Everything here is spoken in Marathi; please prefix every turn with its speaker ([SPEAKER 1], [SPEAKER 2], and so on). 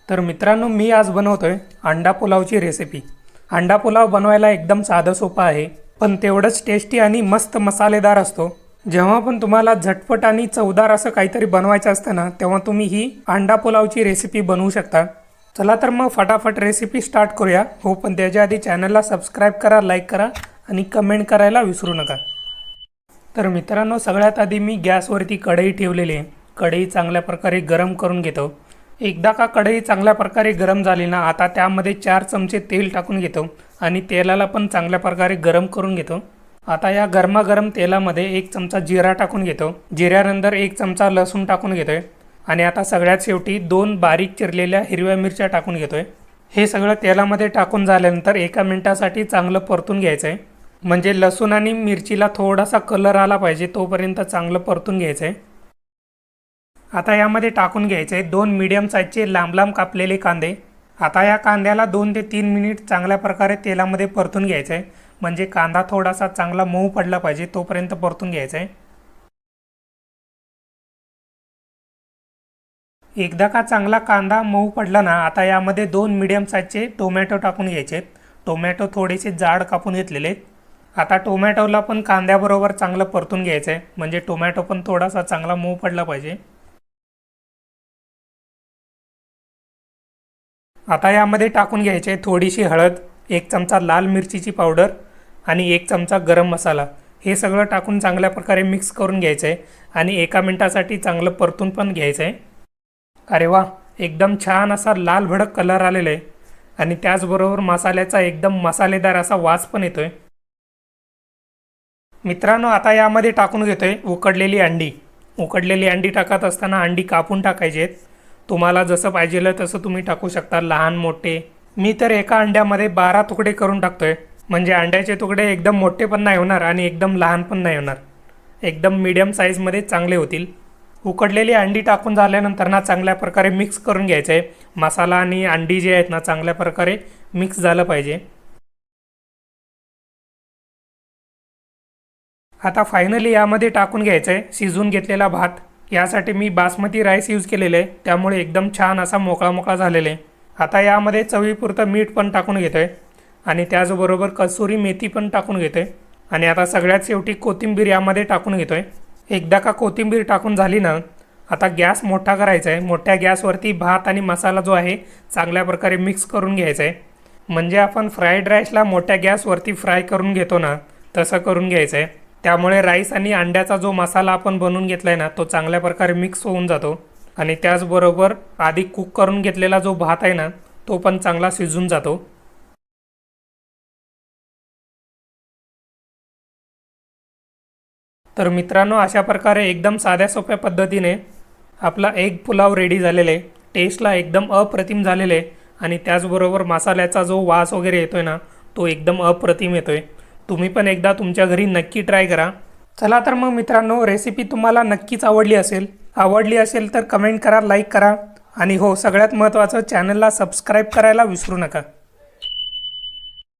[SPEAKER 1] तर मित्रांनो, मी आज बनवतोय अंडा पुलावची रेसिपी। अंडा पुलाव बनवायला एकदम साधं सोपं आहे, पण तेवढंच टेस्टी आणि मस्त मसालेदार असतो। जेव्हा पण तुम्हाला झटपट आणि चवदार असं काहीतरी बनवायचं असतं ना, तेव्हा तुम्ही ही अंडा पुलावची रेसिपी बनवू शकता। चला तर मग फटाफट रेसिपी स्टार्ट करूया। हो, पण त्याच्या आधी चॅनलला सबस्क्राइब करा, लाईक करा आणि कमेंट करायला विसरू नका। तर मित्रांनो, सगळ्यात आधी मी गॅसवरती कढई ठेवलेली आहे। कढई चांगल्या प्रकारे गरम करून घेतो। एकदा का कढई चांगल्या प्रकारे गरम झाली ना, आता त्यामध्ये 4 चमचे तेल टाकून घेतो आणि तेलाला पण चांगल्या प्रकारे गरम करून घेतो। आता या गरमागरम तेलामध्ये 1 चमचा जिरा टाकून घेतो। जिऱ्यानंतर 1 चमचा लसूण टाकून घेतोय आणि आता सगळ्यात शेवटी 2 बारीक चिरलेल्या हिरव्या मिरच्या टाकून घेतोय। हे सगळं तेलामध्ये टाकून झाल्यानंतर 1 मिनिटासाठी चांगलं परतून घ्यायचं आहे। म्हणजे लसूण आणि मिरचीला थोडासा कलर आला पाहिजे तोपर्यंत चांगलं परतून घ्यायचं आहे। आता यामध्ये टाकून घ्यायचे 2 मीडियम साईजचे लांब लांब कापलेले कांदे। आता या कांद्याला 2 ते 3 मिनिट चांगल्या प्रकारे तेलामध्ये परतून घ्यायचं आहे। म्हणजे कांदा थोडासा चांगला मऊ पडला पाहिजे तोपर्यंत परतून घ्यायचं आहे। एकदा का चांगला कांदा मऊ पडला ना, आता यामध्ये 2 मीडियम साईजचे टोमॅटो टाकून घ्यायचे। टोमॅटो थोडेसे जाड कापून घेतलेले। आता टोमॅटोला पण कांद्याबरोबर चांगलं परतून घ्यायचं आहे, म्हणजे टोमॅटो पण थोडासा चांगला मऊ पडला पाहिजे। आता यामध्ये टाकून घ्यायचे थोडीशी हळद, 1 चमचा लाल मिरचीची पावडर आणि 1 चमचा गरम मसाला। हे सगळं टाकून चांगल्या प्रकारे मिक्स करून घ्यायचं आहे आणि 1 मिनिटासाठी चांगलं परतून पण घ्यायचं आहे। अरे वा, एकदम छान असा लाल भडक कलर आलेला आहे आणि त्याचबरोबर मसाल्याचा एकदम मसालेदार असा वास पण येतोय। मित्रांनो, आता यामध्ये टाकून घेतोय उकडलेली अंडी। उकडलेली अंडी टाकत असताना अंडी कापून टाकायची आहेत। तुम्हाला जसं पाहिजे तसं तुम्ही टाकू शकता, लहान मोठे। मी तर एका अंड्यामध्ये 12 तुकडे करून टाकतोय, म्हणजे अंड्याचे तुकडे एकदम मोठे पण नाही होणार आणि एकदम लहान पण नाही होणार, एकदम मीडियम साईजमध्ये चांगले होतील। उकडलेली अंडी टाकून झाल्यानंतर ना चांगल्या प्रकारे मिक्स करून घ्यायचं आहे। मसाला आणि अंडी जे आहेत ना, चांगल्या प्रकारे मिक्स झालं पाहिजे। आता फायनली यामध्ये टाकून घ्यायचं आहे शिजून घेतलेला भात। यासाठी मी बासमती राईस यूज केलेले आहे, त्यामुळे एकदम छान असा मोकळा मोकळा झालेला आहे। आता यामध्ये चवीपुरतं मीठ पण टाकून घेतोय आणि त्याचबरोबर कसुरी मेथी पण टाकून घेतोय आणि आता सगळ्यात शेवटी कोथिंबीर यामध्ये टाकून घेतोय। एकदा का कोथिंबीर टाकून झाली ना, आता गॅस मोठा करायचा आहे। मोठ्या गॅसवरती भात आणि मसाला जो आहे चांगल्या प्रकारे मिक्स करून घ्यायचा आहे। म्हणजे आपण फ्राईड राईसला मोठ्या गॅसवरती फ्राय करून घेतो ना, तसं करून घ्यायचं आहे। त्यामुळे राईस आणि अंड्याचा जो मसाला आपण बनवून घेतला आहे ना, तो चांगल्या प्रकारे मिक्स होऊन जातो आणि त्याचबरोबर आधी कुक करून घेतलेला जो भात आहे ना, तो पण चांगला शिजून जातो। तर मित्रांनो, अशा प्रकारे एकदम साध्या सोप्या पद्धतीने आपला एग पुलाव रेडी झालेला आहे। टेस्टला एकदम अप्रतिम झालेले आहे आणि त्याचबरोबर मसाल्याचा जो वास वगैरे येतोय ना, तो एकदम अप्रतिम येतोय। तुम्ही पण एकदा तुमच्या घरी नक्की ट्राय करा। चला तर मग मित्रांनो, रेसिपी तुम्हाला नक्कीच आवडली असेल तर कमेंट करा, लाईक करा आणि हो, सगळ्यात महत्त्वाचं चॅनलला सबस्क्राईब करायला विसरू नका।